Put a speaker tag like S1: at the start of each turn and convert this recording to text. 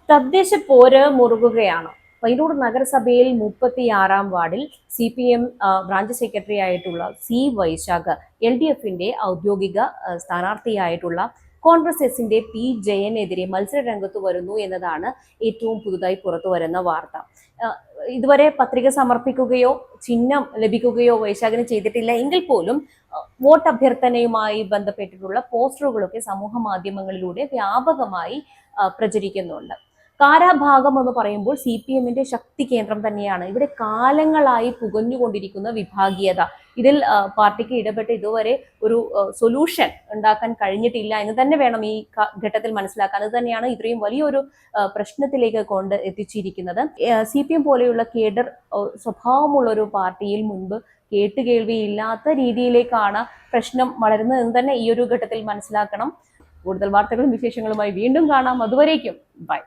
S1: തദ്ദേശ പോര് മുറുകുകയാണ്. പയ്യന്നൂർ നഗരസഭയിൽ 36-ാം വാർഡിൽ CPM ബ്രാഞ്ച് സെക്രട്ടറി ആയിട്ടുള്ള C വൈശാഖ്, LDFന്റെ ഔദ്യോഗിക സ്ഥാനാർത്ഥിയായിട്ടുള്ള കോൺഗ്രസ് എസിന്റെ P ജയനെതിരെ മത്സര രംഗത്ത് വരുന്നു എന്നതാണ് ഏറ്റവും പുതുതായി പുറത്തു വരുന്ന വാർത്ത. ഇതുവരെ പത്രിക സമർപ്പിക്കുകയോ ചിഹ്നം ലഭിക്കുകയോ വൈശാഖിന് ചെയ്തിട്ടില്ല എങ്കിൽ പോലും വോട്ട് അഭ്യർത്ഥനയുമായി ബന്ധപ്പെട്ടിട്ടുള്ള പോസ്റ്ററുകളൊക്കെ സമൂഹ മാധ്യമങ്ങളിലൂടെ വ്യാപകമായി പ്രചരിക്കുന്നുണ്ട്. കാരാഭാഗം എന്ന് പറയുമ്പോൾ CPMന്റെ ശക്തി കേന്ദ്രം തന്നെയാണ്. ഇവിടെ കാലങ്ങളായി പുകഞ്ഞുകൊണ്ടിരിക്കുന്ന വിഭാഗീയത, ഇതിൽ പാർട്ടിക്ക് ഇടപെട്ട് ഇതുവരെ ഒരു സൊല്യൂഷൻ ഉണ്ടാക്കാൻ കഴിഞ്ഞിട്ടില്ല എന്ന് തന്നെ വേണം ഈ ഘട്ടത്തിൽ മനസ്സിലാക്കാൻ. അത് തന്നെയാണ് ഇത്രയും വലിയൊരു പ്രശ്നത്തിലേക്ക് കൊണ്ട് എത്തിച്ചിരിക്കുന്നത്. CPM പോലെയുള്ള കേഡർ സ്വഭാവമുള്ള ഒരു പാർട്ടിയിൽ മുൻപ് കേട്ടുകേൾവിയില്ലാത്ത രീതിയിലേക്കാണ് പ്രശ്നം വളരുന്നതെന്ന് തന്നെ ഈ ഒരു ഘട്ടത്തിൽ മനസ്സിലാക്കണം. കൂടുതൽ വാർത്തകളും വിശേഷങ്ങളുമായി വീണ്ടും കാണാം. അതുവരേക്കും ബൈ.